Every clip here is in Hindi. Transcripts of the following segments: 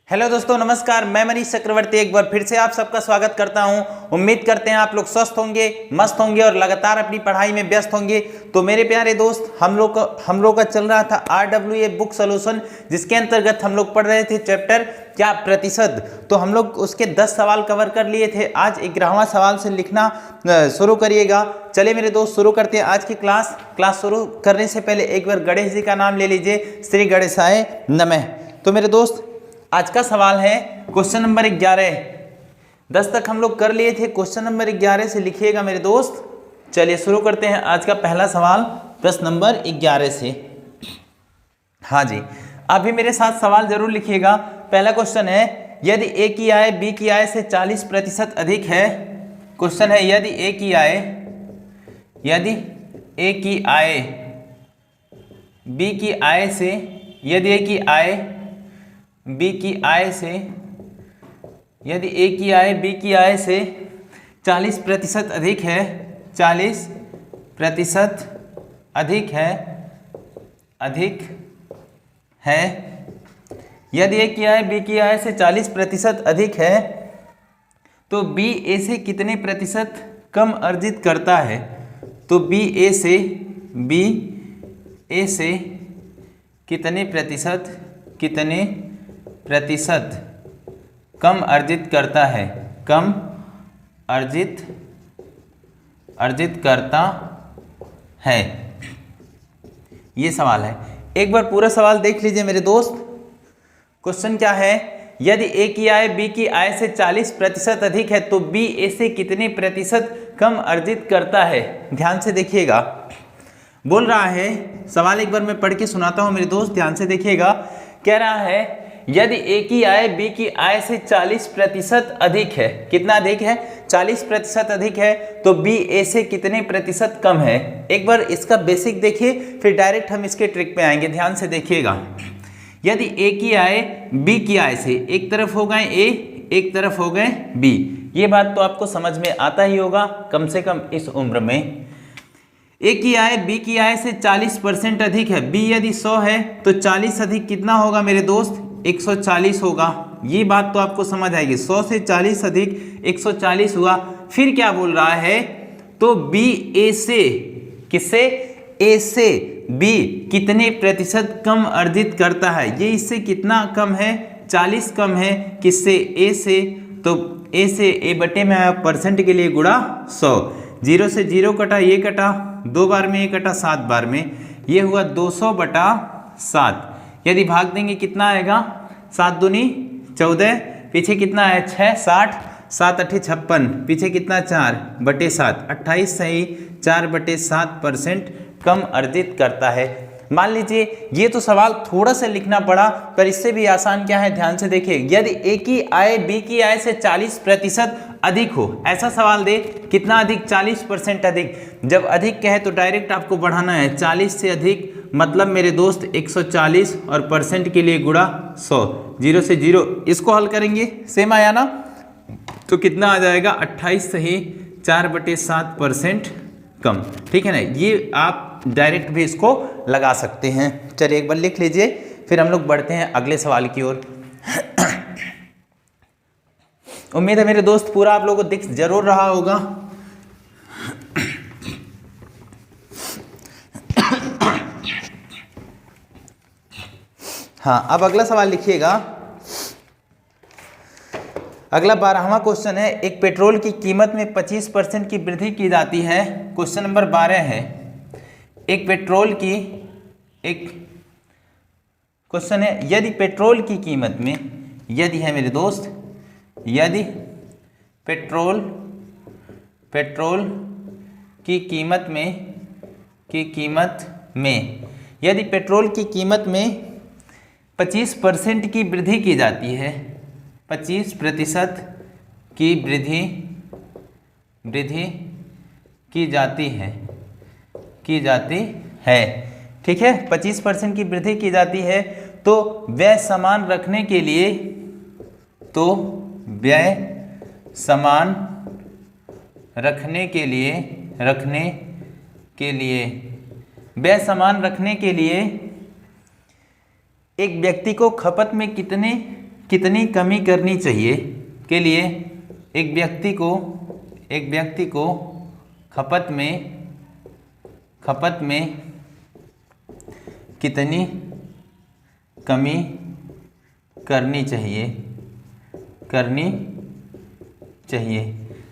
हेलो दोस्तों, नमस्कार। मैं मनीष चक्रवर्ती एक बार फिर से आप सबका स्वागत करता हूं। उम्मीद करते हैं आप लोग स्वस्थ होंगे, मस्त होंगे और लगातार अपनी पढ़ाई में व्यस्त होंगे। तो मेरे प्यारे दोस्त, हम लोग का चल रहा था RWA बुक सॉल्यूशन, जिसके अंतर्गत हम लोग पढ़ रहे थे चैप्टर क्या प्रतिशत। तो हम लोग उसके 10 सवाल कवर कर लिए थे। आज 11वां सवाल से लिखना शुरू करिएगा। चले मेरे दोस्त, शुरू करते हैं आज की क्लास शुरू करने से पहले एक बार गणेश जी का नाम ले लीजिए। श्री गणेशाय नमः। तो मेरे दोस्त, आज का सवाल है क्वेश्चन नंबर 11। 10 तक हम लोग कर लिए थे, क्वेश्चन नंबर 11 से लिखिएगा मेरे दोस्त। चलिए शुरू करते हैं आज का पहला सवाल प्रश्न नंबर 11 से। हाँ जी, अभी मेरे साथ सवाल जरूर लिखिएगा। पहला क्वेश्चन है, यदि ए की आय बी की आय से 40% अधिक है। क्वेश्चन है, यदि ए की आय बी की आय से, यदि ए की आय बी की आय से, यदि ए की आय बी की आय से 40% अधिक है, 40% अधिक है, यदि ए की आय बी की आय से 40% अधिक है, तो बी ए से कितने प्रतिशत कम अर्जित करता है। तो बी ए से कितने प्रतिशत कम अर्जित करता है, कम अर्जित करता है, ये सवाल है। एक बार पूरा सवाल देख लीजिए मेरे दोस्त। क्वेश्चन क्या है, यदि ए की आय बी की आय से 40% अधिक है, तो बी ए से कितने प्रतिशत कम अर्जित करता है। ध्यान से देखिएगा, बोल रहा है सवाल, एक बार मैं पढ़ के सुनाता हूं मेरे दोस्त, ध्यान से देखिएगा। कह रहा है, यदि ए की आय बी की आय से 40% अधिक है, कितना अधिक है, 40% अधिक है, तो बी ए से कितने प्रतिशत कम है। एक बार इसका बेसिक देखिए, फिर डायरेक्ट हम इसके ट्रिक पे आएंगे। ध्यान से देखिएगा, यदि ए की आय बी की आय से, एक तरफ हो गए ए, एक तरफ हो गए बी, ये बात तो आपको समझ में आता ही होगा कम से कम इस उम्र में। ए की आय बी की आय से 40% अधिक है, बी यदि 100 है तो 40 अधिक कितना होगा मेरे दोस्त, 140 होगा। ये बात तो आपको समझ आएगी, 100 से 40 अधिक 140 हुआ। फिर क्या बोल रहा है, तो बी ए से, किससे, ए से बी कितने प्रतिशत कम अर्जित करता है। ये इससे कितना कम है, 40 कम है, किससे, ए से। तो ए से ए बटे में परसेंट के लिए गुणा 100, 0 से 0 कटा, ये कटा, 2 बार में ये कटा, 7 बार में, ये हुआ 200/7। यदि भाग देंगे कितना आएगा, 7 दूनी 14, पीछे कितना है 6, 60, 7 8 56, पीछे कितना 4/7, 28 सही 4/7% कम अर्जित करता है। मान लीजिए ये तो सवाल थोड़ा सा लिखना पड़ा, पर इससे भी आसान क्या है, ध्यान से देखिए। यदि ए की आय बी की आय से 40% अधिक हो, ऐसा सवाल दे, कितना अधिक, 40% अधिक। जब अधिक कहे तो डायरेक्ट आपको बढ़ाना है, 40 से अधिक मतलब मेरे दोस्त 140 और परसेंट के लिए गुणा 100, 0 से 0, इसको हल करेंगे, सेम आया ना, तो कितना आ जाएगा, 28 सही 4/7% कम। ठीक है ना, ये आप डायरेक्ट भी इसको लगा सकते हैं। चलिए एक बार लिख लीजिए, फिर हम लोग बढ़ते हैं अगले सवाल की ओर। उम्मीद है मेरे दोस्त पूरा आप लोगों को दिख जरूर रहा होगा। हाँ, अब अगला सवाल लिखिएगा। अगला 12वां क्वेश्चन है, एक पेट्रोल की कीमत में 25% की वृद्धि की जाती है। क्वेश्चन नंबर 12 है, एक पेट्रोल की, एक क्वेश्चन है, यदि पेट्रोल की कीमत में, यदि है मेरे दोस्त, यदि पेट्रोल की कीमत में यदि पेट्रोल की कीमत में 25% की वृद्धि की जाती है, 25% की वृद्धि की जाती है, ठीक है, 25% की वृद्धि की जाती है, तो व्यय समान रखने के लिए, व्यय समान रखने के लिए एक व्यक्ति को खपत में कितने कितनी कमी करनी चाहिए के लिए एक व्यक्ति को खपत में कितनी कमी करनी चाहिए।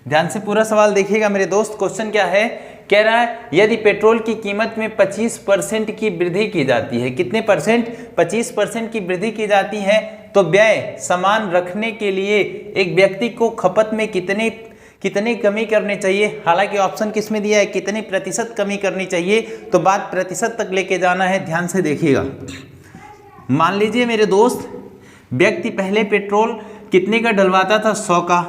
ध्यान से पूरा सवाल देखिएगा मेरे दोस्त। क्वेश्चन क्या है, कह रहा है यदि पेट्रोल की कीमत में 25% की वृद्धि की जाती है, कितने परसेंट, 25% की वृद्धि की जाती है, तो व्यय समान रखने के लिए एक व्यक्ति को खपत में कितनी कमी करनी चाहिए। हालांकि ऑप्शन किस में दिया है, कितने प्रतिशत कमी करनी चाहिए, तो बात प्रतिशत तक लेके जाना है। ध्यान से देखिएगा। मान लीजिए मेरे दोस्त, व्यक्ति पहले पेट्रोल कितने का डलवाता था, 100 का,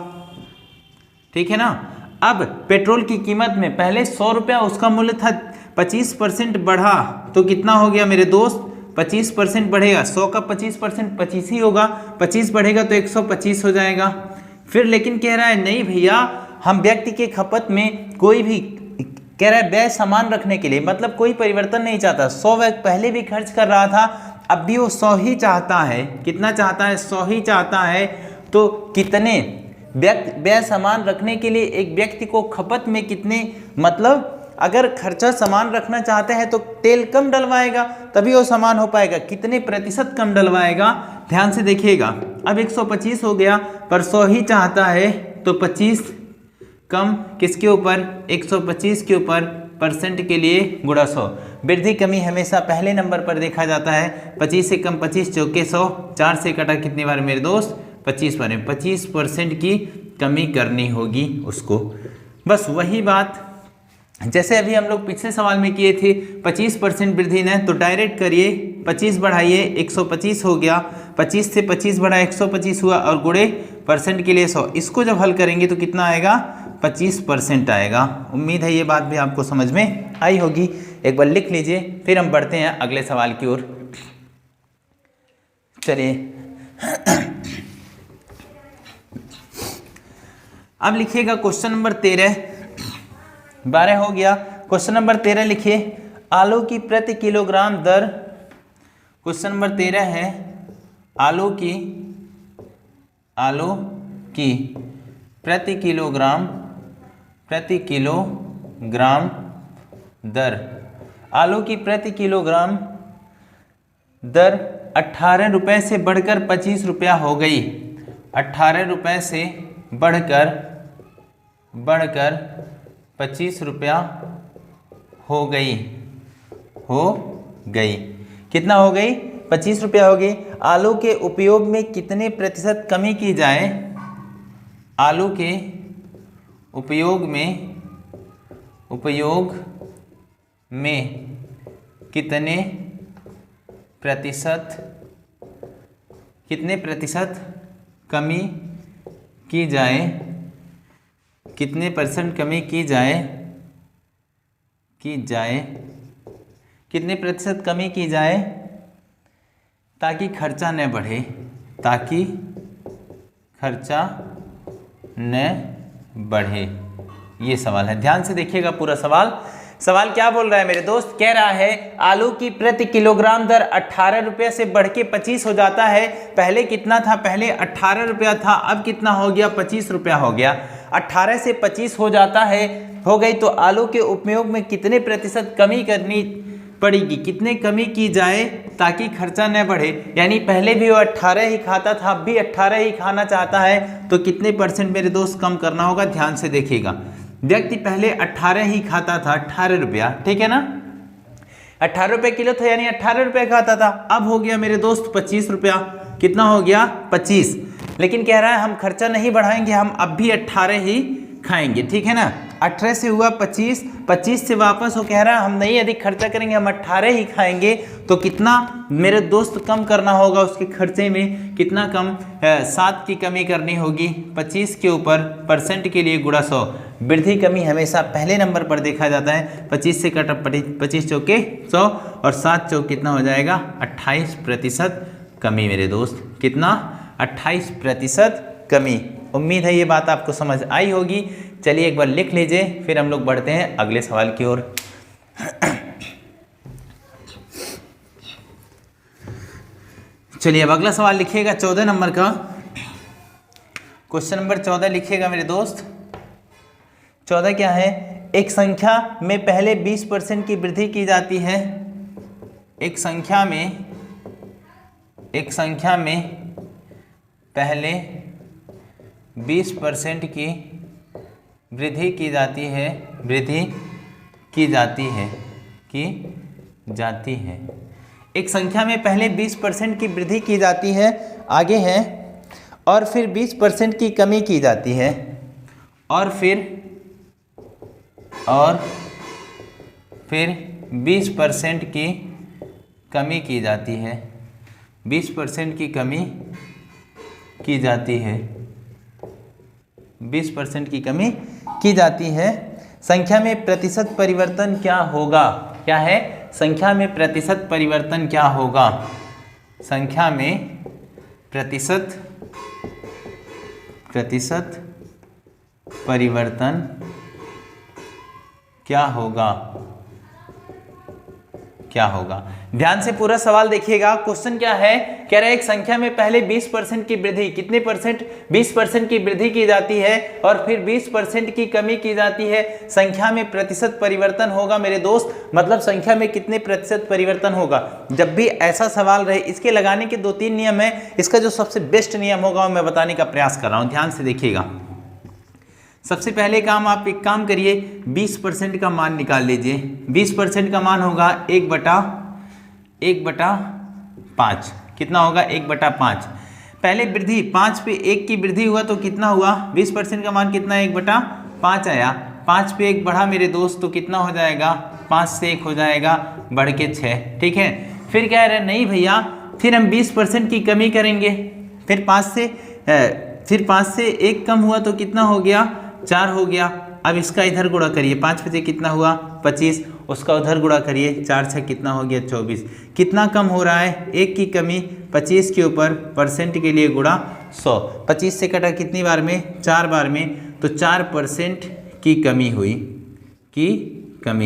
ठीक है ना। अब पेट्रोल की कीमत में पहले 100 रुपया उसका मूल्य था, 25% बढ़ा तो कितना हो गया मेरे दोस्त, 25% बढ़ेगा। 100 का 25% 25 ही होगा, 25 बढ़ेगा तो 125 हो जाएगा। फिर लेकिन कह रहा है नहीं भैया, हम व्यक्ति के खपत में कोई भी, कह रहा है व्यय समान रखने के लिए, मतलब कोई परिवर्तन नहीं चाहता। 100 व्यक्ति पहले भी खर्च कर रहा था, अब भी वो 100 ही चाहता है। कितना चाहता है, 100 ही चाहता है। तो कितने व्यय समान रखने के लिए एक व्यक्ति को खपत में कितने, मतलब अगर खर्चा समान रखना चाहते हैं तो तेल कम डलवाएगा तभी वो समान हो पाएगा। कितने प्रतिशत कम डलवाएगा, ध्यान से देखिएगा। अब 125 हो गया पर 100 ही चाहता है, तो 25 कम किसके ऊपर, 125 के ऊपर, परसेंट के लिए गुणा 100। वृद्धि कमी हमेशा पहले नंबर पर देखा जाता है। 25 से कम 25 चौके 100, 4 से कटा कितनी बार मेरे दोस्त, 25 बार। 25% की कमी करनी होगी उसको। बस वही बात जैसे अभी हम लोग पिछले सवाल में किए थे, 25% वृद्धि न, तो डायरेक्ट करिए, 25 बढ़ाइए 125 हो गया, 25 से 25 बढ़ा 125 हुआ, और गुणे परसेंट के लिए 100। इसको जब हल करेंगे तो कितना आएगा, 25% आएगा। उम्मीद है ये बात भी आपको समझ में आई होगी। एक बार लिख लीजिए, फिर हम बढ़ते हैं अगले सवाल की ओर। चलिए अब लिखिएगा क्वेश्चन नंबर 13, 12 हो गया। क्वेश्चन नंबर 13 लिखिए, आलू की प्रति किलोग्राम दर। क्वेश्चन नंबर 13 है आलू की प्रति किलोग्राम दर। आलू की प्रति किलोग्राम दर 18 रुपये से बढ़कर 25 रुपया हो गई। 18 रुपये से बढ़कर 25 रुपया हो गई। कितना हो गई, 25 रुपया हो गई। आलू के उपयोग में कितने प्रतिशत कमी की जाए, आलू के उपयोग में कितने प्रतिशत कमी की जाए, कितने परसेंट कमी की जाए, कितने प्रतिशत कमी की जाए ताकि खर्चा न बढ़े, ताकि खर्चा न बढ़े। ये सवाल है, ध्यान से देखिएगा पूरा सवाल। सवाल क्या बोल रहा है मेरे दोस्त, कह रहा है आलू की प्रति किलोग्राम दर 18 रुपये से बढ़ के 25 हो जाता है। पहले कितना था, पहले 18 रुपया था, अब कितना हो गया, 25 रुपया हो गया। 18 से 25 हो जाता है, हो गई, तो आलू के उपयोग में कितने प्रतिशत कमी करनी पड़ेगी, कितने कमी की जाए ताकि खर्चा न बढ़े। यानी पहले भी वो 18 ही खाता था, अब भी 18 ही खाना चाहता है, तो कितने परसेंट मेरे दोस्त कम करना होगा। ध्यान से देखिएगा, व्यक्ति पहले 18 ही खाता था, 18 रुपया, ठीक है ना, 18 रुपये किलो था, यानी 18 रुपये खाता था। अब हो गया मेरे दोस्त 25 रुपया, कितना हो गया, 25। लेकिन कह रहा है हम खर्चा नहीं बढ़ाएंगे, हम अब भी 18 ही खाएंगे, ठीक है ना। 18 से हुआ 25, 25 से वापस वो कह रहा है हम नहीं अधिक खर्चा करेंगे, हम 18 ही खाएंगे। तो कितना मेरे दोस्त कम करना होगा उसके खर्चे में, कितना कम, 7 की कमी करनी होगी 25 के ऊपर, परसेंट के लिए गुणा 100। वृद्धि कमी हमेशा पहले नंबर पर देखा जाता है। 25 से कटा 25 चौके 100 और 7 चौक कितना हो जाएगा, 28% कमी मेरे दोस्त। कितना, 28% कमी। उम्मीद है ये बात आपको समझ आई होगी। चलिए एक बार लिख लीजिए, फिर हम लोग बढ़ते हैं अगले सवाल की ओर। चलिए अब अगला सवाल लिखिएगा 14 नंबर का। क्वेश्चन नंबर 14 लिखिएगा मेरे दोस्त। 14 क्या है? एक संख्या में पहले 20% की वृद्धि की जाती है। एक संख्या में पहले 20% की वृद्धि की जाती है। एक संख्या में पहले 20% की वृद्धि की जाती है, आगे है, और फिर 20% की कमी की जाती है, और फिर 20% की कमी की जाती है। 20% की कमी की जाती है। 20% की कमी की जाती है। संख्या में प्रतिशत परिवर्तन क्या होगा? क्या है? संख्या में प्रतिशत परिवर्तन क्या होगा? संख्या में प्रतिशत परिवर्तन क्या होगा? ध्यान से पूरा सवाल देखिएगा। क्वेश्चन क्या है? कह रहा है एक संख्या में पहले 20% की वृद्धि, कितने परसेंट? 20% की वृद्धि की जाती है और फिर 20% की कमी की जाती है। संख्या में प्रतिशत परिवर्तन होगा मेरे दोस्त, मतलब संख्या में कितने प्रतिशत परिवर्तन होगा। जब भी ऐसा सवाल रहे, इसके लगाने के 2-3 नियम है। इसका जो सबसे बेस्ट नियम होगा वो मैं बताने का प्रयास कर रहा हूँ, ध्यान से देखिएगा। सबसे पहले काम, आप एक काम करिए, 20% का मान निकाल लीजिए। 20% का मान होगा 1/5। कितना होगा? 1/5। पहले वृद्धि 5 पे 1 की वृद्धि हुआ तो कितना हुआ? 20% का मान कितना? 1/5 आया। 5 पे 1 बढ़ा मेरे दोस्त तो कितना हो जाएगा? 5 से 1 हो जाएगा, बढ़ के 6। ठीक है। फिर कह रहे नहीं भैया, फिर हम 20% की कमी करेंगे। फिर 5 से 1 कम हुआ तो कितना हो गया? 4 हो गया। अब इसका इधर गुणा करिए, 5 पे कितना हुआ? 25। उसका उधर गुणा करिए, 4 6 कितना हो गया? 24। कितना कम हो रहा है? 1 की कमी 25 के ऊपर परसेंट के लिए गुणा 100। 25 से कटा कितनी बार में? 4 बार में, तो 4% की कमी हुई।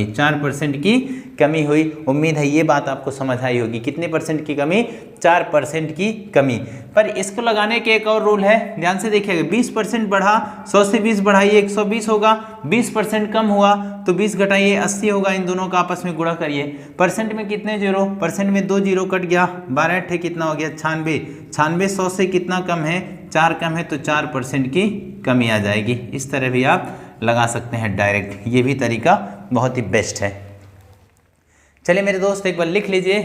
4% की कमी हुई। उम्मीद है ये बात आपको समझ आई होगी। कितने परसेंट की कमी? 4% की कमी। पर इसको लगाने के एक और रूल है, ध्यान से देखिएगा। 20% बढ़ा, 100 से 20 बढ़ाइए 120 होगा। 20% कम हुआ तो 20 घटाइए 80 होगा। इन दोनों का आपस में गुणा करिए। परसेंट में कितने जीरो? परसेंट में 2 जीरो कट गया, 12 8 कितना हो गया? 96। 96 100 से कितना कम है? 4 कम है, तो 4% की कमी आ जाएगी। इस तरह भी आप लगा सकते हैं डायरेक्ट। ये भी तरीका बहुत ही बेस्ट है। चलिए मेरे दोस्त एक बार लिख लीजिए।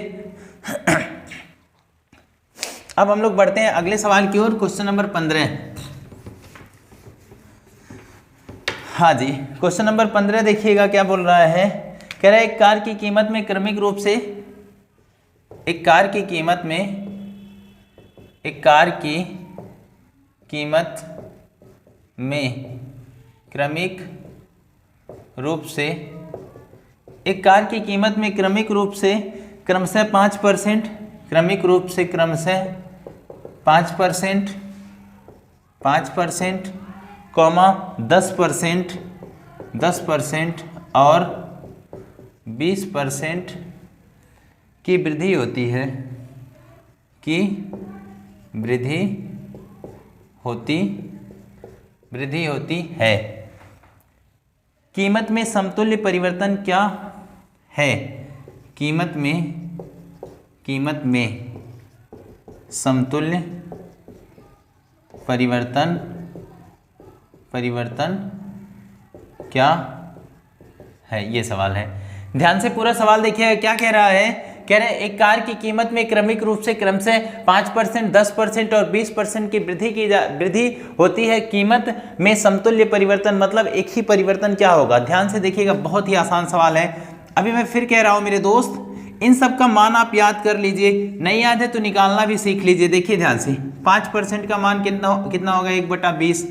अब हम लोग बढ़ते हैं अगले सवाल की ओर। Question number 15। हाँ जी, क्वेश्चन नंबर 15 देखिएगा क्या बोल रहा है। कह रहा है एक कार की कीमत में क्रमिक रूप से क्रमशः 5%, क्रमिक रूप से क्रमशः 5%, कॉमा 10% और 20% की वृद्धि होती है। कीमत में समतुल्य परिवर्तन क्या है? कीमत में समतुल्य परिवर्तन क्या है? ये सवाल है। ध्यान से पूरा सवाल देखिएगा। क्या कह रहा है? कह रहे हैं एक कार की कीमत में क्रमिक रूप से क्रमशः 5%, 10% और 20% की वृद्धि होती है। कीमत में समतुल्य परिवर्तन मतलब एक ही परिवर्तन क्या होगा? ध्यान से देखिएगा, बहुत ही आसान सवाल है। अभी मैं फिर कह रहा हूं मेरे दोस्त, इन सब का मान आप याद कर लीजिए। नहीं याद है तो निकालना भी सीख लीजिए। देखिए ध्यान से, 5% का मान कितना होगा? 1/20।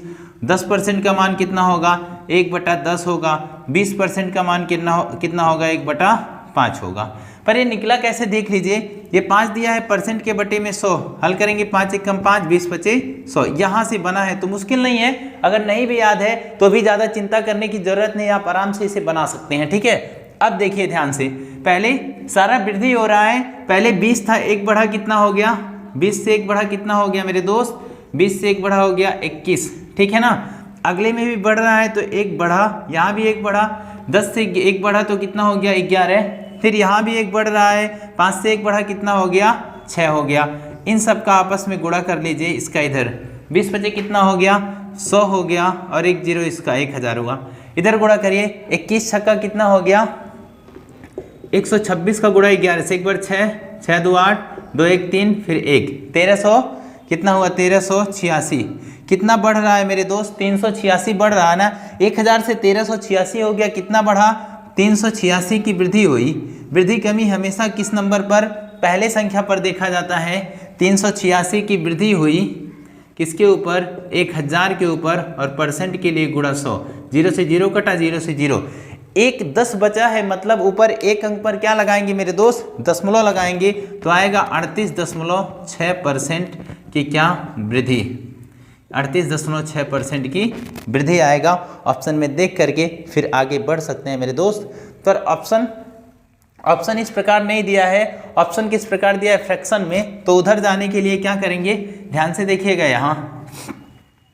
10% का मान कितना होगा? 1/10 होगा। 20% का मान कितना होगा? 1/5 होगा। पर ये निकला कैसे देख लीजिए। ये 5 दिया है, परसेंट के बटे में 100, हल करेंगे 5 1 5, 20 बचे 100। यहाँ से बना है तो मुश्किल नहीं है। अगर नहीं भी याद है तो भी ज़्यादा चिंता करने की जरूरत नहीं, आप आराम से इसे बना सकते हैं। ठीक है। अब देखिए ध्यान से, पहले सारा वृद्धि हो रहा है। पहले 20 था, 1 बढ़ा कितना हो गया? 20 से 1 बढ़ा कितना हो गया मेरे दोस्त, 20 से 1 बढ़ा हो गया 21, ठीक है ना। अगले में भी बढ़ रहा है तो 1 बढ़ा, यहाँ भी 1 बढ़ा, 10 से 1 बढ़ा तो कितना हो गया 11, फिर यहाँ भी 1 बढ़ रहा है, 5 से 1 बढ़ा कितना हो गया 6 हो गया। इन सब का आपस में गुणा कर लीजिए, इसका इधर 20 बचे कितना हो गया 100 हो गया, और 1 0 इसका 1000 हुआ। इधर गुणा करिए, 21 छक्का कितना हो गया 126 का गुणा 11 से 1 बार 6, 6 2 8, 2 1 3, फिर 1 1300 कितना हुआ 1386। कितना बढ़ रहा है मेरे दोस्त 386 बढ़ रहा है ना। 1000 से 1386 हो गया, कितना बढ़ा 386 की वृद्धि हुई। वृद्धि कमी हमेशा किस नंबर पर, पहले संख्या पर देखा जाता है। 386 की वृद्धि हुई किसके ऊपर, 1000 के ऊपर, और परसेंट के लिए गुणा 100, 0 से 0 कटा, 0 से 0, 1 10 बचा है, मतलब ऊपर 1 अंक पर क्या लगाएंगे मेरे दोस्त, दशमलव लगाएंगे, तो आएगा 38.6% की क्या वृद्धि, 38.6% की वृद्धि आएगा। ऑप्शन में देख करके फिर आगे बढ़ सकते हैं मेरे दोस्त। पर ऑप्शन इस प्रकार नहीं दिया है, ऑप्शन किस प्रकार दिया है फ्रैक्शन में, तो उधर जाने के लिए क्या करेंगे, ध्यान से देखिएगा, यहाँ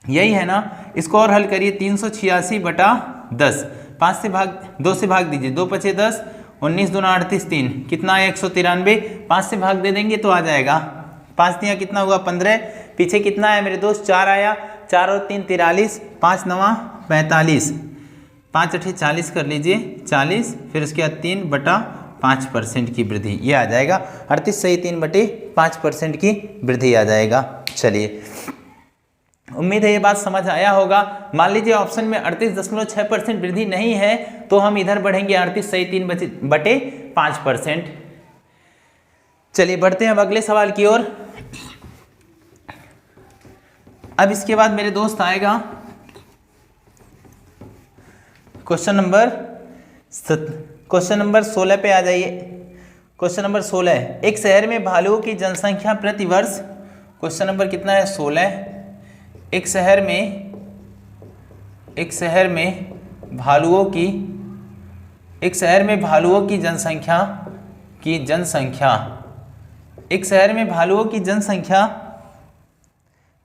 यही है ना, इसको और हल करिए। 386 बटा 10, 5 से भाग, 2 से भाग दीजिए, 2 पचे 10, 19 दूना 38, 3 कितना है 193, 5 से भाग दे देंगे तो आ जाएगा, 5 दिया कितना हुआ 15, पीछे कितना है मेरे दोस्त 4 आया, 4 और 3 43, 5 9 45, 5 8 40 कर लीजिए 40, फिर उसके बाद 3 बटा 5% की वृद्धि, ये आ जाएगा 38 सही 3 बटे 5% की वृद्धि आ जाएगा। चलिए, उम्मीद है ये बात समझ आया होगा। मान लीजिए ऑप्शन में 38.6% वृद्धि नहीं है, तो हम इधर बढ़ेंगे 38 सही 3 बटे 5%। चलिए बढ़ते हैं अब अगले सवाल की ओर। अब इसके बाद मेरे दोस्त आएगा क्वेश्चन नंबर 16 पे आ जाइए। क्वेश्चन नंबर 16, एक शहर में भालुओं की जनसंख्या प्रति वर्ष, क्वेश्चन नंबर कितना है 16, एक शहर में भालुओं की जनसंख्या एक शहर में भालुओं की जनसंख्या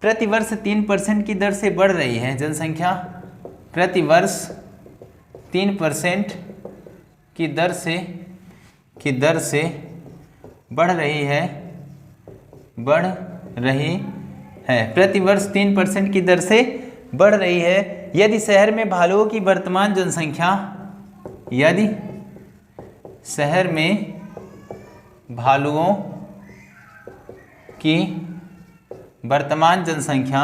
प्रति वर्ष 3% की दर से बढ़ रही है। जनसंख्या प्रति वर्ष 3% की दर से बढ़ रही है, प्रति वर्ष 3% की दर से बढ़ रही है। यदि शहर में भालुओं की वर्तमान जनसंख्या, यदि शहर में भालुओं की वर्तमान जनसंख्या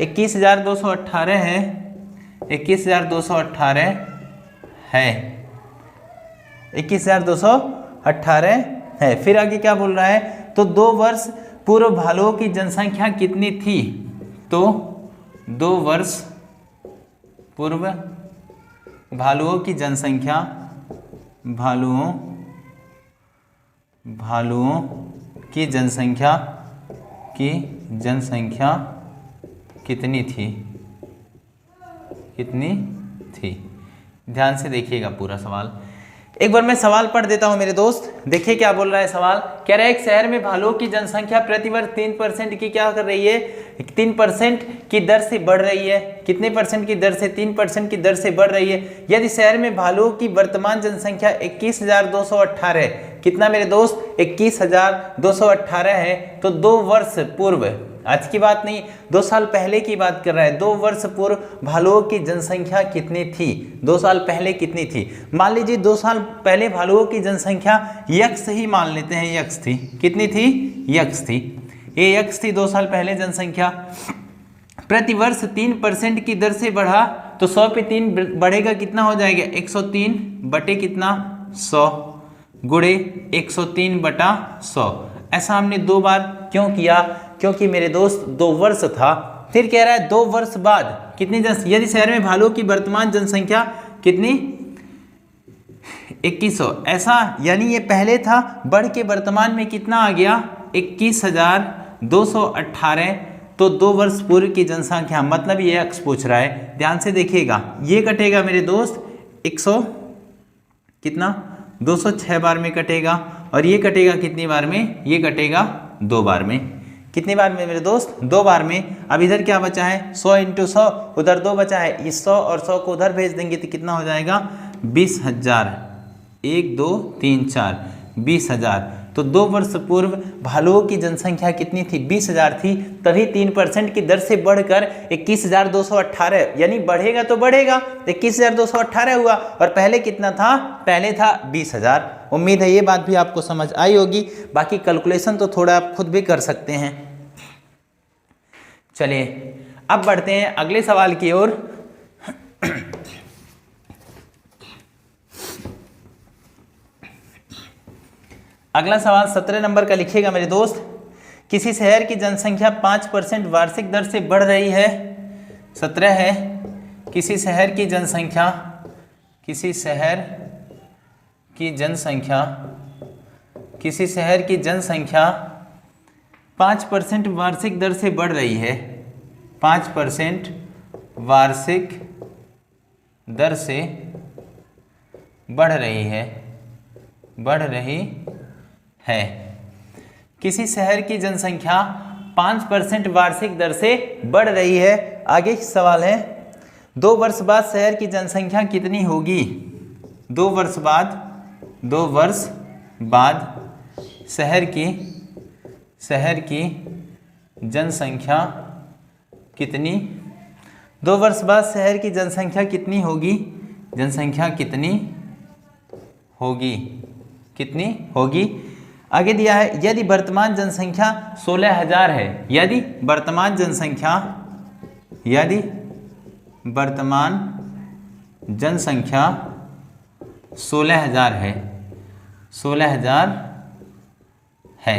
21,218 है, 21,218 है, 21,218 है। फिर आगे क्या बोल रहा है, तो 2 वर्ष पूर्व भालुओं की जनसंख्या कितनी थी, तो 2 वर्ष पूर्व भालुओं की जनसंख्या कितनी थी। ध्यान से देखिएगा पूरा सवाल। एक बार मैं सवाल पढ़ देता हूं मेरे दोस्त, देखिए क्या बोल रहा है सवाल। कह रहा है एक शहर में भालुओं की जनसंख्या प्रतिवर्ष 3% की क्या कर रही है, 3% की दर से बढ़ रही है। कितने परसेंट की दर से, 3% की दर से बढ़ रही है। यदि शहर में भालुओं की वर्तमान जनसंख्या 21,218, कितना मेरे दोस्त 21,218 है, तो 2 वर्ष पूर्व, आज की बात नहीं 2 साल पहले की बात कर रहा है, 2 वर्ष पूर्व भालुओं की जनसंख्या कितनी थी, 2 साल पहले कितनी थी। मान लीजिए 2 साल पहले भालुओं की जनसंख्या यक्स ही मान लेते हैं, यक्स थी, कितनी थी, यक्स थी, ये यक्स थी 2 साल पहले जनसंख्या। प्रति वर्ष 3% की दर से बढ़ा, तो 100 पे 3 बढ़ेगा, कितना हो जाएगा 103 बटे कितना 100 गुणे 103 बटा 100। ऐसा हमने 2 बार क्यों किया, क्योंकि मेरे दोस्त 2 वर्ष था। फिर कह रहा है 2 वर्ष बाद कितनी यदि शहर में भालुओं की वर्तमान जनसंख्या कितनी 2100, ऐसा यानी ये पहले था, बढ़ के वर्तमान में कितना आ गया 21,218, तो 2 वर्ष पूर्व की जनसंख्या, मतलब ये अक्स पूछ रहा है। ध्यान से देखिएगा, ये कटेगा मेरे दोस्त 100 कितना 206 बार में कटेगा, और ये कटेगा कितनी बार में, ये कटेगा 2 बार में। कितनी बार में मेरे दोस्त, 2 बार में। अब इधर क्या बचा है, 100 × 100, उधर 2 बचा है, इस 100 और 100 को उधर भेज देंगे तो कितना हो जाएगा 20,000। 1 2 3 4 20,000। तो 2 वर्ष पूर्व भालुओं की जनसंख्या कितनी थी, 20,000 थी। तभी 3% की दर से बढ़कर 21,218, यानी बढ़ेगा तो बढ़ेगा, 21,218 हुआ। और पहले कितना था, पहले था 20,000। उम्मीद है ये बात भी आपको समझ आई होगी। बाकी कैलकुलेशन तो थोड़ा आप खुद भी कर सकते हैं। चलिए अब बढ़ते हैं अगले सवाल की ओर। अगला सवाल 17 नंबर का लिखिएगा मेरे दोस्त। किसी शहर की जनसंख्या 5% वार्षिक दर से बढ़ रही है। 17 है, किसी शहर की जनसंख्या, किसी शहर की जनसंख्या, किसी शहर की जनसंख्या 5% वार्षिक दर से बढ़ रही है। 5% वार्षिक दर से बढ़ रही है, बढ़ रही है। किसी शहर की जनसंख्या 5% वार्षिक दर से बढ़ रही है। आगे सवाल है, 2 वर्ष बाद शहर की जनसंख्या कितनी होगी। 2 वर्ष बाद, 2 वर्ष बाद शहर की जनसंख्या कितनी, 2 वर्ष बाद शहर की जनसंख्या कितनी होगी, जनसंख्या कितनी होगी, कितनी होगी। आगे दिया है, यदि वर्तमान जनसंख्या 16,000 है, यदि वर्तमान जनसंख्या, यदि वर्तमान जनसंख्या 16,000 है, 16,000 है।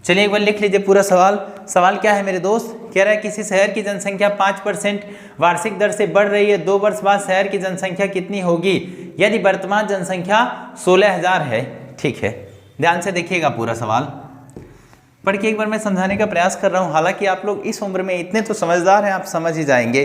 चलिए एक बार लिख लीजिए पूरा सवाल। सवाल क्या है मेरे दोस्त, कह रहा है किसी शहर की जनसंख्या 5% वार्षिक दर से बढ़ रही है। 2 वर्ष बाद शहर की जनसंख्या कितनी होगी यदि वर्तमान जनसंख्या 16,000 है। ठीक है, ध्यान से देखिएगा पूरा सवाल पढ़ के एक बार मैं समझाने का प्रयास कर रहा हूं। हालांकि आप लोग इस उम्र में इतने तो समझदार हैं, आप समझ ही जाएंगे।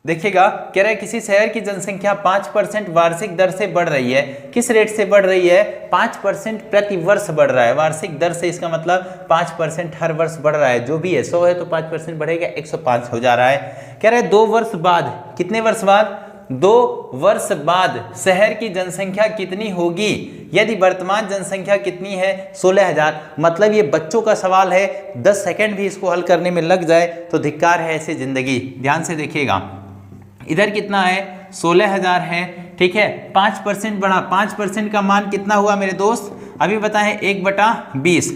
देखिएगा, कह रहा है किसी शहर की जनसंख्या 5% वार्षिक दर से बढ़ रही है। किस रेट से बढ़ रही है, 5% प्रति वर्ष बढ़ रहा है। वार्षिक दर से इसका मतलब 5% हर वर्ष बढ़ रहा है। जो भी है 100 है तो 5% बढ़ेगा, 105 हो जा रहा है। कह रहा है 2 वर्ष बाद, कितने वर्ष बाद, 2 वर्ष बाद शहर की जनसंख्या कितनी होगी यदि वर्तमान जनसंख्या कितनी है, 16,000। मतलब ये बच्चों का सवाल है, 10 सेकंड भी इसको हल करने में लग जाए तो धिक्कार है ऐसी जिंदगी। ध्यान से देखिएगा, इधर कितना है, 16,000 है। ठीक है, 5% बढ़ा, 5% का मान कितना हुआ मेरे दोस्त, अभी बताएं, 1/20।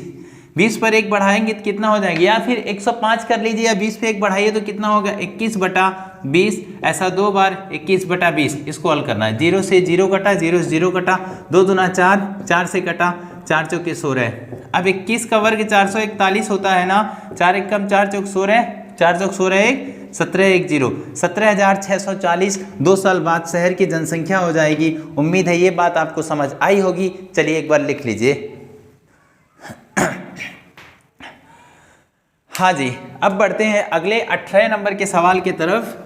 20 पर 1 बढ़ाएंगे तो कितना हो जाएगा, या फिर 105 कर लीजिए, या 20 पे 1 बढ़ाइए तो कितना होगा, 21/20। ऐसा 2 बार 21/20 इसको हल करना है। 0 से 0 कटा, 0 से 0 कटा, 2 दूना 4, 4 से कटा, 4 चौके 16। अब 21 का वर्ग 441 होता है ना, 4 एकम 4 चौक 16, 4 चौक 16 1, 17 1 0, 17,640। 2 साल बाद शहर की जनसंख्या हो जाएगी। उम्मीद है ये बात आपको समझ आई होगी। चलिए एक बार लिख लीजिए। हाँ जी, अब बढ़ते हैं अगले 18 नंबर के सवाल की तरफ।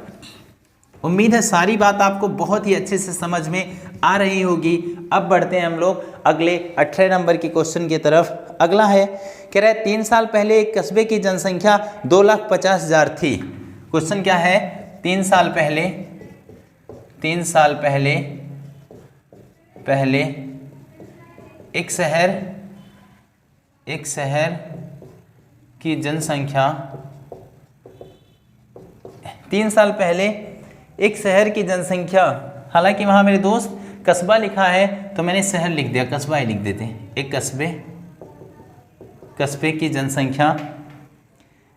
उम्मीद है सारी बात आपको बहुत ही अच्छे से समझ में आ रही होगी। अब बढ़ते हैं हम लोग अगले 18 नंबर के क्वेश्चन की तरफ। अगला है, कह रहा है 3 साल पहले एक कस्बे की जनसंख्या 2,50,000 थी। क्वेश्चन क्या है, 3 साल पहले, 3 साल पहले एक शहर की जनसंख्या, 3 साल पहले एक शहर की जनसंख्या, हालांकि वहां मेरे दोस्त कस्बा लिखा है तो मैंने शहर लिख दिया, कस्बा ही लिख देते हैं। एक कस्बे की जनसंख्या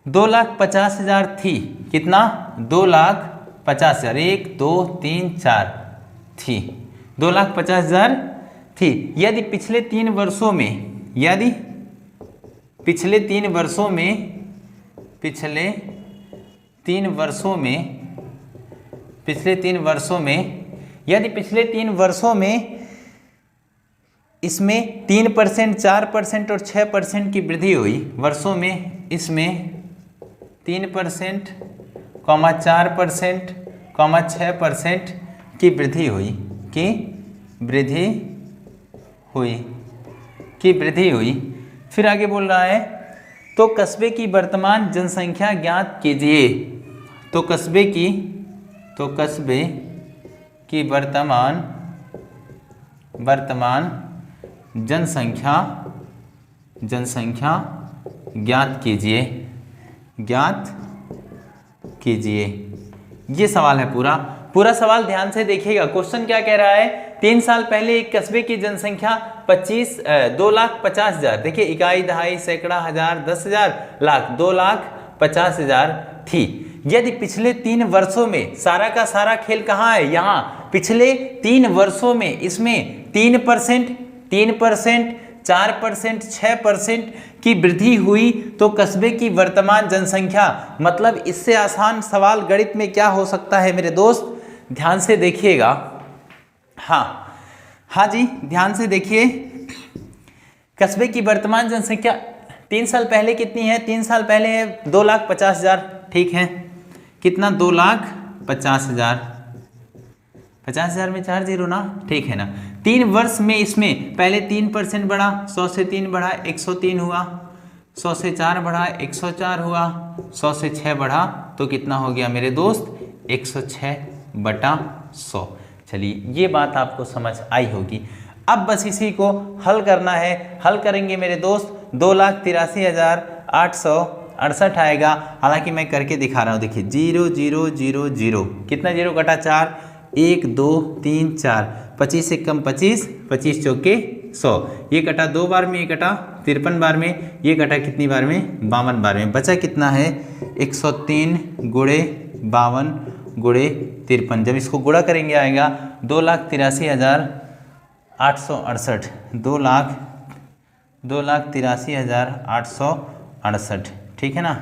2,50,000 थी। कितना, 2,50,000, 1 2 3 4 थी, 2,50,000 थी। यदि पिछले 3 वर्षों में, यदि पिछले 3 वर्षों में, पिछले 3 वर्षों में, यदि पिछले 3 वर्षों में इसमें 3%, 4% और 6% की वृद्धि हुई, वर्षों में इसमें 3%, 4%, 6% की वृद्धि हुई, वृद्धि हुई, की वृद्धि हुई। फिर आगे बोल रहा है तो कस्बे की वर्तमान जनसंख्या ज्ञात कीजिए। तो कस्बे की वर्तमान जनसंख्या ज्ञात कीजिए। ये सवाल है पूरा सवाल ध्यान से देखिएगा। क्वेश्चन क्या कह रहा है, 3 साल पहले एक कस्बे की जनसंख्या 2,50,000, देखिए इकाई, दहाई, सैकड़ा, हजार, 10,000, लाख, 2,50,000 थी। यदि पिछले 3 वर्षों में, सारा का सारा खेल कहाँ है, यहाँ पिछले 3 वर्षों में इसमें 3%, 4%, 6% की वृद्धि हुई तो कस्बे की वर्तमान जनसंख्या, मतलब इससे आसान सवाल गणित में क्या हो सकता है मेरे दोस्त, ध्यान से देखिएगा। हाँ जी, ध्यान से देखिए। कस्बे की वर्तमान जनसंख्या 3 साल पहले कितनी है, 3 साल पहले है 2,50,000, ठीक है। कितना, 2,50,000, 50,000 में 4 0 ना, ठीक है ना। 3 वर्ष में इसमें पहले 3% बढ़ा, 100 से 3 बढ़ा 103 हुआ, 100 से 4 बढ़ा 104 हुआ, 100 से 6 बढ़ा तो कितना हो गया मेरे दोस्त, 106/100। चलिए ये बात आपको समझ आई होगी। अब बस इसी को हल करना है। हल करेंगे मेरे दोस्त, 2,83,868 आएगा। हालांकि मैं करके दिखा रहा हूँ, देखिए 0 0 0 0, कितना 0 कटा 4, 1 2 3 4, 25 से कम 25, 25 चौके 100, ये कटा 2 बार में, ये कटा 53 बार में, ये कटा कितनी बार में, 52 बार में। बचा कितना है, 103 गुणे 52 गुणे 53। जब इसको गुणा करेंगे आएगा 2,83,868, 2,83,868, ठीक है ना।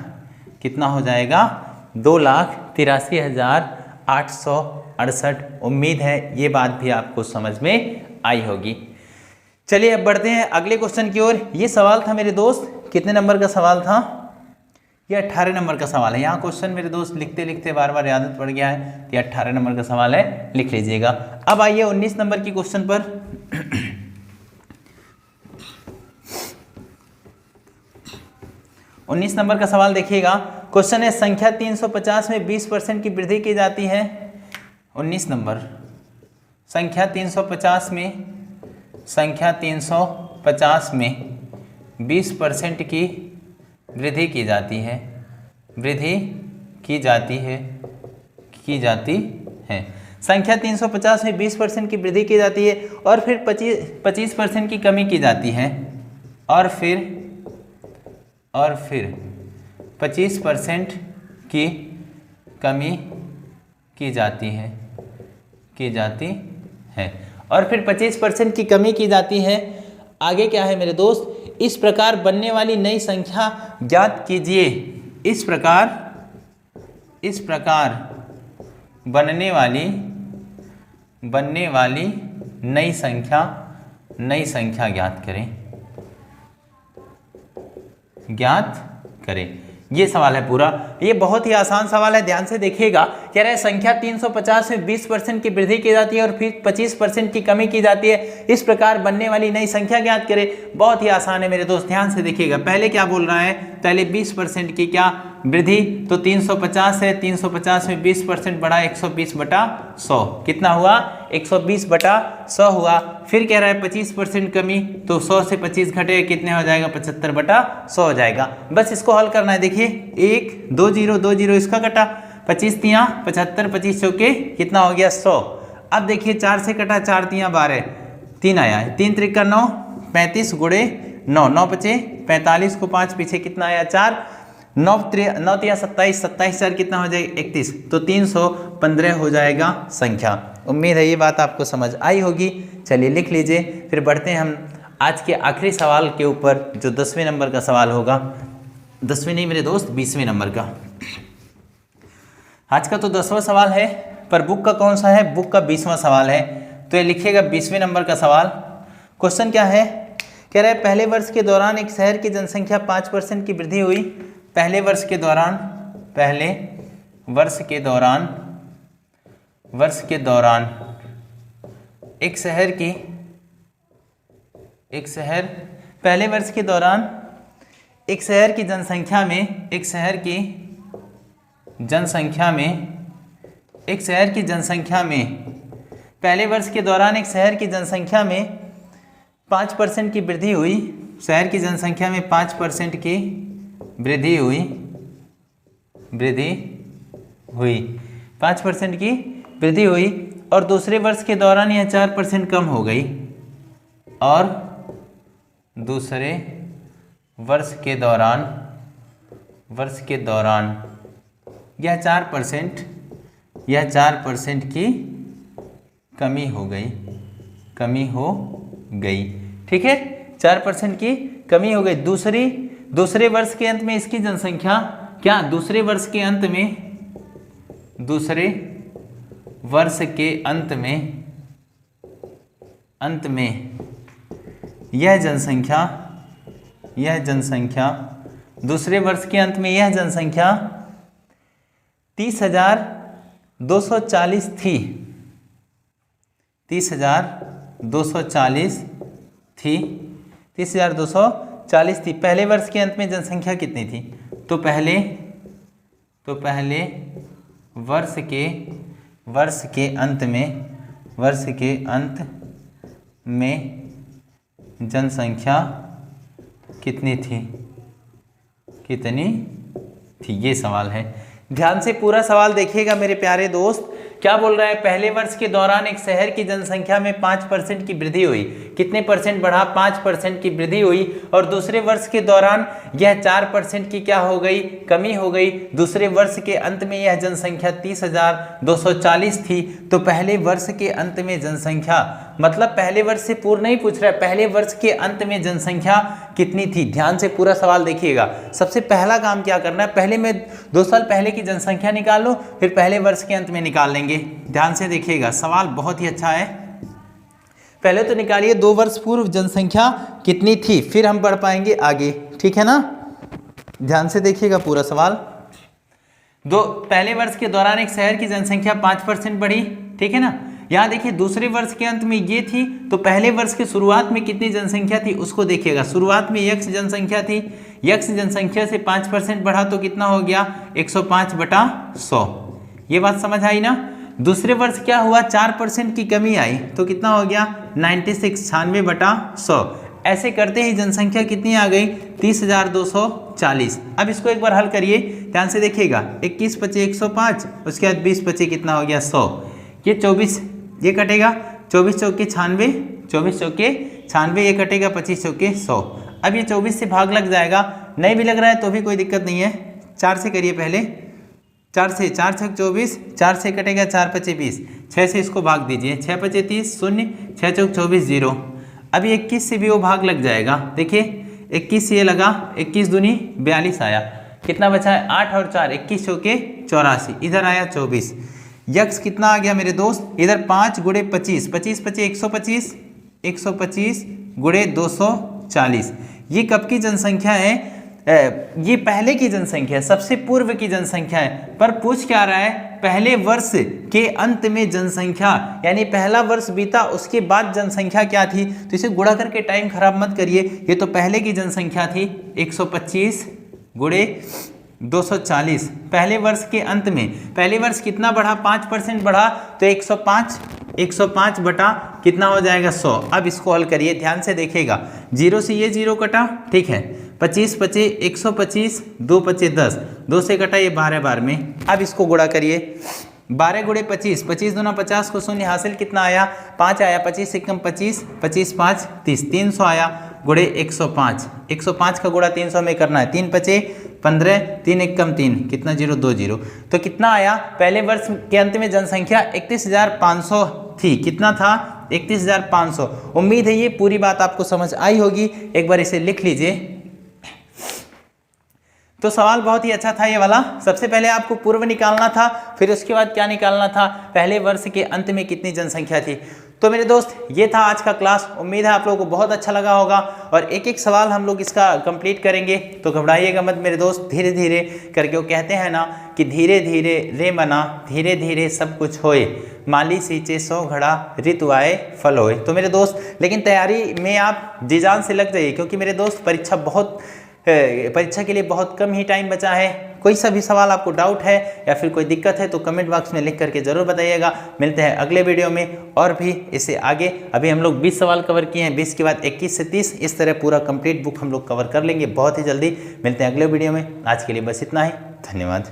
कितना हो जाएगा, 2,83,868। उम्मीद है ये बात भी आपको समझ में आई होगी। चलिए अब बढ़ते हैं अगले क्वेश्चन की ओर। ये सवाल था मेरे दोस्त, कितने नंबर का सवाल था, ये 18 नंबर का सवाल है। यहाँ क्वेश्चन मेरे दोस्त लिखते लिखते बार बार आदत पड़ गया है, ये 18 नंबर का सवाल है, लिख लीजिएगा। अब आइए 19 नंबर की क्वेश्चन पर। 19 नंबर का सवाल देखिएगा। क्वेश्चन है संख्या 350 में 20% की वृद्धि की जाती है। 19 नंबर, संख्या 350 में 20% की वृद्धि की जाती है, संख्या 350 में 20% की वृद्धि की जाती है और फिर 25% की कमी की जाती है, और फिर 25% की कमी की जाती है, और फिर 25% की कमी की जाती है। आगे क्या है मेरे दोस्त, इस प्रकार बनने वाली नई संख्या ज्ञात कीजिए। इस प्रकार बनने वाली नई संख्या ज्ञात करें। ये सवाल है पूरा, ये बहुत ही आसान सवाल है, ध्यान से देखिएगा। कह रहे हैं संख्या 350 में 20% की वृद्धि की जाती है और फिर 25% की कमी की जाती है। इस प्रकार बनने वाली नई संख्या ज्ञात करें। बहुत ही आसान है मेरे दोस्त, ध्यान से देखिएगा। पहले क्या बोल रहा है, पहले 20% की क्या वृद्धि, तो 350 है, 350 में 20% बढ़ा 120/100, कितना हुआ, 120/100 हुआ। फिर कह रहा है 25% कमी, तो 100 से 25 घटे कितने हो जाएगा, 75/100 हो जाएगा। बस इसको हल करना है। देखिए 1 2 0 2 0 इसका कटा, 25 तियाँ 75, 25 चौके कितना हो गया, 100। अब देखिए 4 से कटा, 4 तियाँ 12, 3 आया है, 3 त्रिक 9, 35 गुणे 9, 9 बचे 45 को 5 पीछे कितना आया, 4, 9 तियाँ 27, 27 4 कितना हो जाएगा, 31, तो 315 हो जाएगा संख्या। उम्मीद है ये बात आपको समझ आई होगी। चलिए लिख लीजिए। फिर बढ़ते हैं हम आज के आखिरी सवाल के ऊपर, जो 10वें नंबर का सवाल होगा। 10वें नहीं मेरे दोस्त, 20वें नंबर का। आज का तो 10वां सवाल है, पर बुक का कौन सा है, बुक का 20वां सवाल है। तो ये लिखिएगा 20वें नंबर का सवाल। क्वेश्चन क्या है, कह रहा है पहले वर्ष के दौरान एक शहर की जनसंख्या 5% की वृद्धि हुई। पहले वर्ष के एक शहर पहले वर्ष के दौरान एक शहर की जनसंख्या में पहले वर्ष के दौरान एक शहर की जनसंख्या में 5% की वृद्धि हुई। शहर की जनसंख्या में 5% की वृद्धि हुई 5% की वृद्धि हुई और दूसरे वर्ष के दौरान यह 4% कम हो गई और दूसरे वर्ष के दौरान यह 4% की कमी हो गई। ठीक है, 4% की कमी हो गई। दूसरे वर्ष के अंत में इसकी जनसंख्या क्या, दूसरे वर्ष के अंत में यह जनसंख्या दूसरे वर्ष के अंत में यह जनसंख्या 30,240 थी। 30,240 थी। पहले वर्ष के अंत में जनसंख्या कितनी थी? तो पहले वर्ष के अंत में जनसंख्या कितनी थी? ये सवाल है। ध्यान से पूरा सवाल देखिएगा मेरे प्यारे दोस्त। क्या बोल रहा है? पहले वर्ष के दौरान एक शहर की जनसंख्या में 5% की वृद्धि हुई। कितने परसेंट बढ़ा? 5% की वृद्धि हुई और दूसरे वर्ष के दौरान यह 4% की क्या हो गई? कमी हो गई। दूसरे वर्ष के अंत में यह जनसंख्या 30,240 थी। तो पहले वर्ष के अंत में जनसंख्या, मतलब पहले वर्ष से पूर्व नहीं पूछ रहा है, पहले वर्ष के अंत में जनसंख्या कितनी थी? ध्यान से पूरा सवाल देखिएगा। सबसे पहला काम क्या करना है, पहले मैं 2 साल पहले की जनसंख्या निकाल लो, फिर पहले वर्ष के अंत में निकाल लेंगे। ध्यान से देखिएगा, सवाल बहुत ही अच्छा है। पहले तो निकालिए 2 वर्ष पूर्व जनसंख्या कितनी थी, फिर हम बढ़ पाएंगे आगे। ठीक है ना? ध्यान से देखिएगा पूरा सवाल। पहले वर्ष के दौरान एक शहर की जनसंख्या 5% बढ़ी। ठीक है ना? यहाँ देखिए दूसरे वर्ष के अंत में ये थी, तो पहले वर्ष के शुरुआत में कितनी जनसंख्या थी उसको देखिएगा। शुरुआत में यक्ष जनसंख्या थी, यक्ष जनसंख्या से 5% बढ़ा तो कितना हो गया? 105/100। ये बात समझ आई ना? दूसरे वर्ष क्या हुआ? 4% की कमी आई तो कितना हो गया? 96/100। ऐसे करते ही जनसंख्या कितनी आ गई? 30,240। अब इसको एक बार हल करिए, ध्यान से देखिएगा। 21 × 5 = 105, उसके बाद 20 × 5 कितना हो गया? 100। ये 24 ये कटेगा, 24 × 4 = 96, 24 × 4 = 96, ये कटेगा 25 × 4 = 100। अब ये 24 से भाग लग जाएगा, नहीं भी लग रहा है तो भी कोई दिक्कत नहीं है। 4 से करिए पहले, 4 से 4 × 6 = 24, 4 से कटेगा 4 × 5 = 20, 6 से इसको भाग दीजिए, 6 × 5 = 30, 0, 6 × 4 = 24, 0। अभी 21 से भी वो भाग लग जाएगा। देखिए 21 से ये लगा, 21 दूनी 42 आया, कितना बचा है? 8 और 4, 21 × 4 = 84, इधर आया 24। यक्स कितना आ गया मेरे दोस्त? इधर 5 × 25, 25 × 5 = 125, 125 × 240। ये कब की जनसंख्या है? ये पहले की जनसंख्या, सबसे पूर्व की जनसंख्या है। पर पूछ क्या रहा है? पहले वर्ष के अंत में जनसंख्या, यानी पहला वर्ष बीता उसके बाद जनसंख्या क्या थी? तो इसे गुणा करके टाइम खराब मत करिए। ये तो पहले की जनसंख्या थी 125 × 240। पहले वर्ष के अंत में, पहले वर्ष कितना बढ़ा? 5% बढ़ा, तो 105 बटा कितना हो जाएगा? 100। अब इसको हल करिए, ध्यान से देखिएगा। 0 से ये 0 कटा, ठीक है। 25 × 5 = 125, 2 × 5 = 10, 2 से कटा ये 12 बार में। अब इसको गुणा करिए, 12 × 25, 25 दूना 50 को 0 हासिल कितना आया? 5 आया। 25 से कम 25, 25 × 5 = 30, 300 आया गुणे 105। 105 का गुणा 300 में करना है। 3 × 5 = 15, 3 × 1 = 3, कितना? 0, 2 0। तो कितना आया? पहले वर्ष के अंत में जनसंख्या 31,500 थी। कितना था? 31,500। उम्मीद है ये पूरी बात आपको समझ आई होगी। एक बार इसे लिख लीजिए। तो सवाल बहुत ही अच्छा था ये वाला। सबसे पहले आपको पूर्व निकालना था, फिर उसके बाद क्या निकालना था, पहले वर्ष के अंत में कितनी जनसंख्या थी। तो मेरे दोस्त ये था आज का क्लास। उम्मीद है आप लोगों को बहुत अच्छा लगा होगा और एक एक सवाल हम लोग इसका कंप्लीट करेंगे। तो घबराइएगा मत मेरे दोस्त, धीरे धीरे करके। वो कहते हैं ना कि धीरे धीरे रे मना, धीरे धीरे सब कुछ होए, माली सींचे 100 घड़ा, ऋतु आए फल होए। तो मेरे दोस्त लेकिन तैयारी में आप जी जान से लग जाइए, क्योंकि मेरे दोस्त परीक्षा के लिए बहुत कम ही टाइम बचा है। कोई सा भी सवाल आपको डाउट है या फिर कोई दिक्कत है तो कमेंट बॉक्स में लिख करके जरूर बताइएगा। मिलते हैं अगले वीडियो में और भी इससे आगे। अभी हम लोग 20 सवाल कवर किए हैं, 20 के बाद 21 से 30, इस तरह पूरा कंप्लीट बुक हम लोग कवर कर लेंगे बहुत ही जल्दी। मिलते हैं अगले वीडियो में। आज के लिए बस इतना ही, धन्यवाद।